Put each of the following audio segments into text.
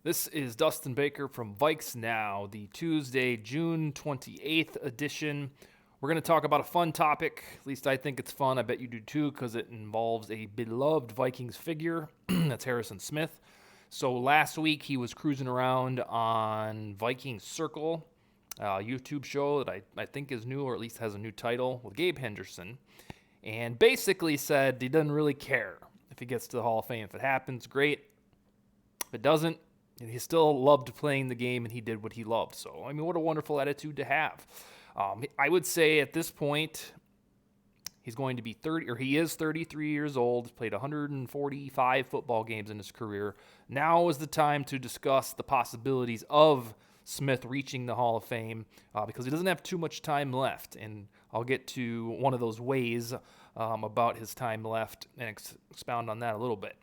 This is Dustin Baker from VikesNow, the Tuesday, June 28th edition. We're going to talk about a fun topic. At least I think it's fun. I bet you do too, because it involves a beloved Vikings figure. That's Harrison Smith. So last week he was cruising around on Viking Circle, a YouTube show that I think is new, or at least has a new title, with Gabe Henderson, and basically said he doesn't really care if he gets to the Hall of Fame. If it happens, great. If it doesn't, and he still loved playing the game, and he did what he loved. So, I mean, what a wonderful attitude to have. I would say at this point, he's going to be 30, or he is 33 years old, played 145 football games in his career. Now is the time to discuss the possibilities of Smith reaching the Hall of Fame, because he doesn't have too much time left. And I'll get to one of those ways about his time left and expound on that a little bit.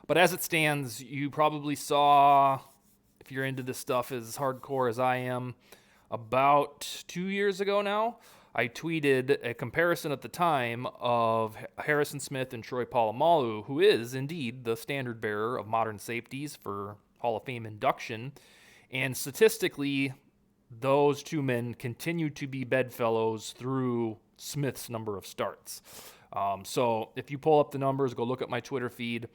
But as it stands, you probably saw, if you're into this stuff as hardcore as I am, about 2 years ago now, I tweeted a comparison at the time of Harrison Smith and Troy Polamalu, who is indeed the standard bearer of modern safeties for Hall of Fame induction. And statistically, those two men continue to be bedfellows through Smith's number of starts. So if you pull up the numbers, go look at my Twitter feed.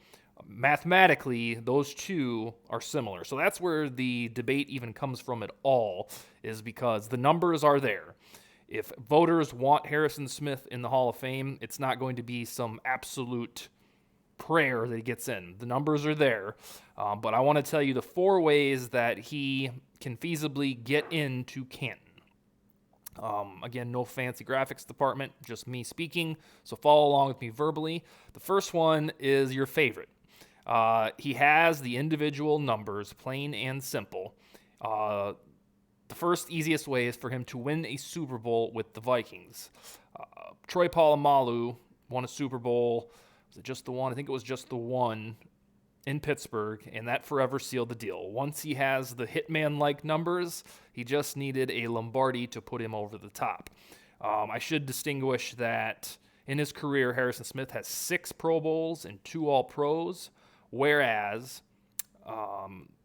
Mathematically, those two are similar. So that's where the debate even comes from at all, is because the numbers are there. If voters want Harrison Smith in the Hall of Fame, it's not going to be some absolute prayer that he gets in. The numbers are there. But I want to tell you the 4 ways that he can feasibly get into Canton. Again, no fancy graphics department, just me speaking. So follow along with me verbally. The first one is your favorite. He has the individual numbers, plain and simple. The first easiest way is for him to win a Super Bowl with the Vikings. Troy Polamalu won a Super Bowl. Was it just the one? I think it was just the one in Pittsburgh, and that forever sealed the deal. Once he has the Hitman-like numbers, he just needed a Lombardi to put him over the top. I should distinguish that in his career, Harrison Smith has 6 Pro Bowls and 2 All-Pros, whereas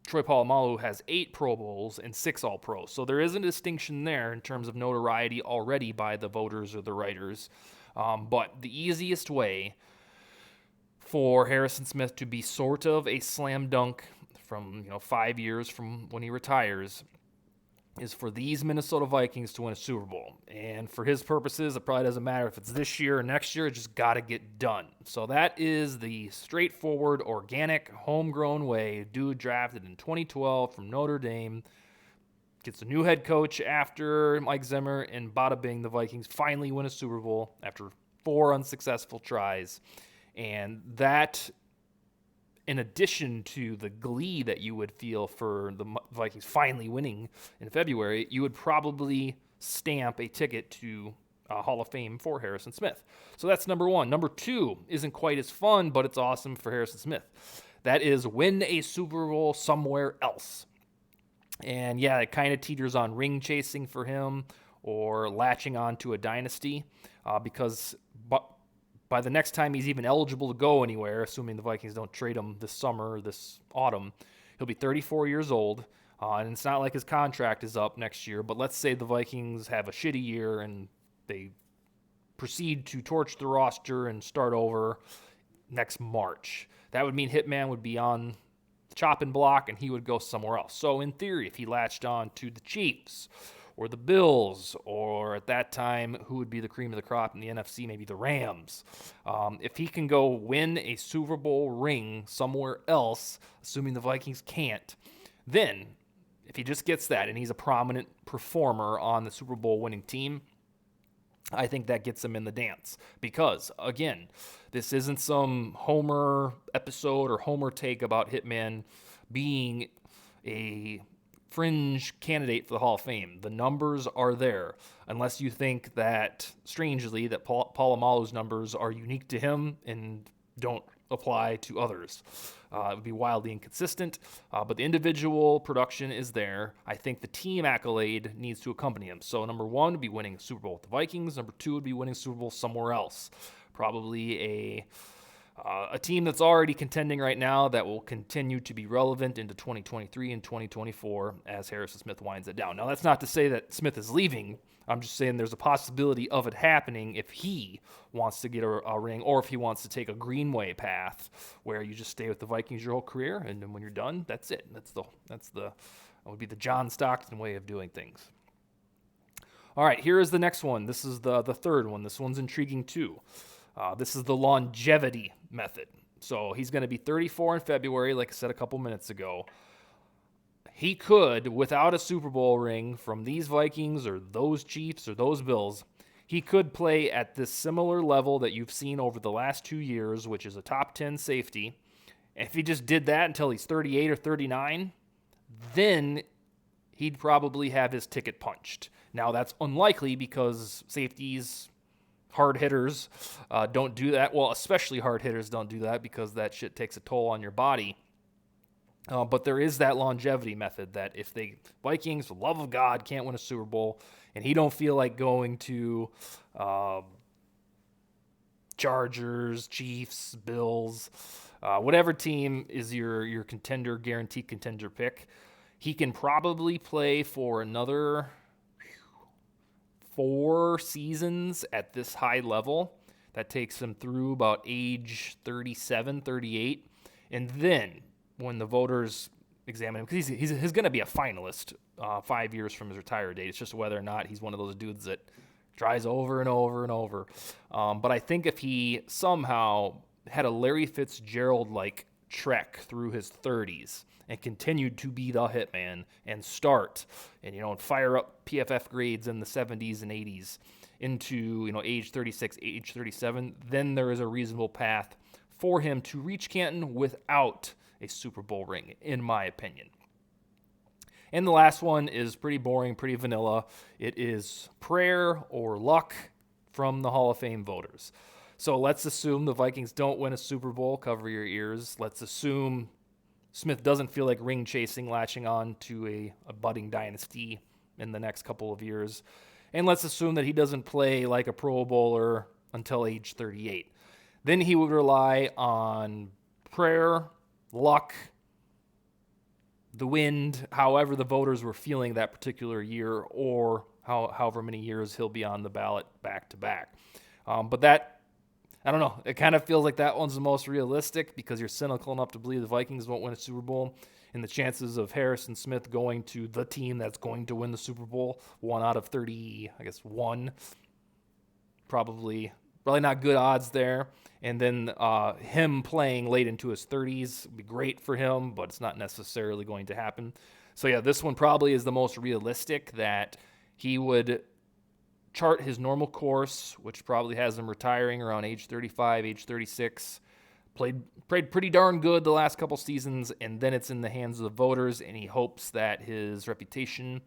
Troy Polamalu has 8 Pro Bowls and 6 All-Pros. So there is a distinction there in terms of notoriety already by the voters or the writers. But the easiest way for Harrison Smith to be sort of a slam dunk from 5 years from when he retires is for these Minnesota Vikings to win a Super Bowl. And for his purposes, it probably doesn't matter if it's this year or next year. It just got to get done. So that is the straightforward, organic, homegrown way. Dude drafted in 2012 from Notre Dame, gets a new head coach after Mike Zimmer, and bada bing, the Vikings finally win a Super Bowl after 4 unsuccessful tries. And that, in addition to the glee that you would feel for the Vikings finally winning in February, you would probably stamp a ticket to Hall of Fame for Harrison Smith. So that's number 1. Number 2 isn't quite as fun, but it's awesome for Harrison Smith. That is win a Super Bowl somewhere else. And yeah, it kind of teeters on ring chasing for him or latching on to a dynasty because by the next time he's even eligible to go anywhere, assuming the Vikings don't trade him this summer or this autumn, he'll be 34 years old. And it's not like his contract is up next year, but let's say the Vikings have a shitty year and they proceed to torch the roster and start over next March. That would mean Hitman would be on the chopping block and he would go somewhere else. So in theory, if he latched on to the Chiefs or the Bills, or at that time, who would be the cream of the crop in the NFC, maybe the Rams. If he can go win a Super Bowl ring somewhere else, assuming the Vikings can't, then if he just gets that and he's a prominent performer on the Super Bowl winning team, I think that gets him in the dance. Because, again, this isn't some Homer episode or Homer take about Hitman being a fringe candidate for the Hall of Fame. The numbers are there, unless you think that, strangely, that Polamalu's numbers are unique to him and don't apply to others. It would be wildly inconsistent, but the individual production is there. I think the team accolade needs to accompany him. So number 1 would be winning a Super Bowl with the Vikings. Number 2 would be winning a Super Bowl somewhere else. Probably a A team that's already contending right now that will continue to be relevant into 2023 and 2024 as Harrison Smith winds it down. Now, that's not to say that Smith is leaving. I'm just saying there's a possibility of it happening if he wants to get a ring, or if he wants to take a Greenway path where you just stay with the Vikings your whole career, and then when you're done, that's it. That would be the John Stockton way of doing things. All right, here is the next one. This is the third one. This one's intriguing too. This is the longevity method. So he's going to be 34 in February, like I said a couple minutes ago. He could, without a Super Bowl ring from these Vikings or those Chiefs or those Bills, he could play at this similar level that you've seen over the last 2 years, which is a top 10 safety. And if he just did that until he's 38 or 39, then he'd probably have his ticket punched. Now, that's unlikely because safeties, hard hitters don't do that. Well, especially hard hitters don't do that because that shit takes a toll on your body. But there is that longevity method that if the Vikings, for the love of God, can't win a Super Bowl and he don't feel like going to Chargers, Chiefs, Bills, whatever team is your contender, guaranteed contender pick, he can probably play for another 4 seasons at this high level. That takes him through about age 37, 38. And then when the voters examine him, because he's going to be a finalist 5 years from his retire date. It's just whether or not he's one of those dudes that tries over and over and over. But I think if he somehow had a Larry Fitzgerald-like trek through his 30s and continued to be the hitman and start and fire up PFF grades in the 70s and 80s into age 36, age 37, then there is a reasonable path for him to reach Canton without a Super Bowl ring, in my opinion. And the last one is pretty boring, pretty vanilla. It is prayer or luck from the Hall of Fame voters. So let's assume the Vikings don't win a Super Bowl. Cover your ears. Let's assume Smith doesn't feel like ring chasing, latching on to a budding dynasty in the next couple of years. And let's assume that he doesn't play like a Pro Bowler until age 38. Then he would rely on prayer, luck, the wind, however the voters were feeling that particular year, or however many years he'll be on the ballot back to back. But that, I don't know. It kind of feels like that one's the most realistic because you're cynical enough to believe the Vikings won't win a Super Bowl. And the chances of Harrison Smith going to the team that's going to win the Super Bowl, 1 out of 31, probably not good odds there. And then him playing late into his 30s would be great for him, but it's not necessarily going to happen. So yeah, this one probably is the most realistic, that he would chart his normal course, which probably has him retiring around age 35, age 36. Played pretty darn good the last couple seasons, and then it's in the hands of the voters, and he hopes that his reputation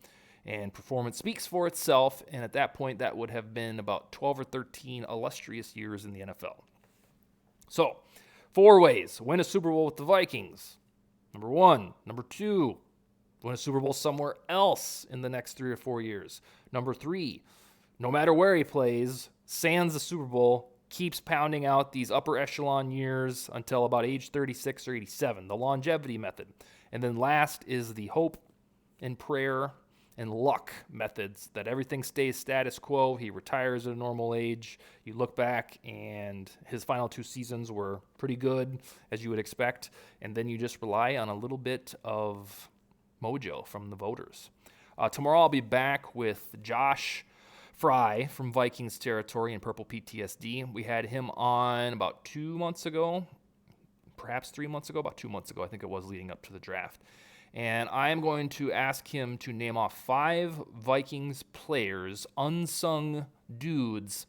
and performance speaks for itself, and at that point, that would have been about 12 or 13 illustrious years in the NFL. So, 4 ways. Win a Super Bowl with the Vikings. Number 1. Number 2, win a Super Bowl somewhere else in the next 3 or 4 years. Number 3, no matter where he plays, sans the Super Bowl, keeps pounding out these upper echelon years until about age 36 or 87, the longevity method. And then last is the hope and prayer and luck methods, that everything stays status quo. He retires at a normal age. You look back and his final 2 seasons were pretty good, as you would expect. And then you just rely on a little bit of mojo from the voters. Tomorrow I'll be back with Josh Fry from Vikings territory and Purple PTSD. We had him on about 2 months ago, perhaps 3 months ago, about 2 months ago, I think it was, leading up to the draft. And I am going to ask him to name off 5 Vikings players, unsung dudes,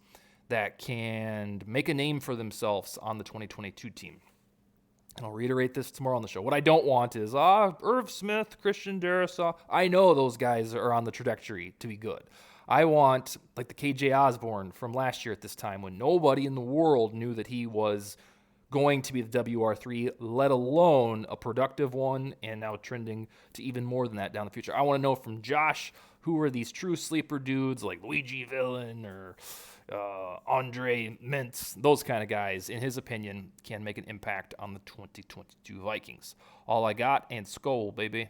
that can make a name for themselves on the 2022 team. And I'll reiterate this tomorrow on the show. What I don't want is, Irv Smith, Christian Darrisaw. I know those guys are on the trajectory to be good. I want, like the KJ Osborne from last year at this time, when nobody in the world knew that he was going to be the WR3, let alone a productive one, and now trending to even more than that down the future. I want to know from Josh, who are these true sleeper dudes like Luigi Villain or Andre Mintz, those kind of guys, in his opinion, can make an impact on the 2022 Vikings. All I got, and Skol, baby.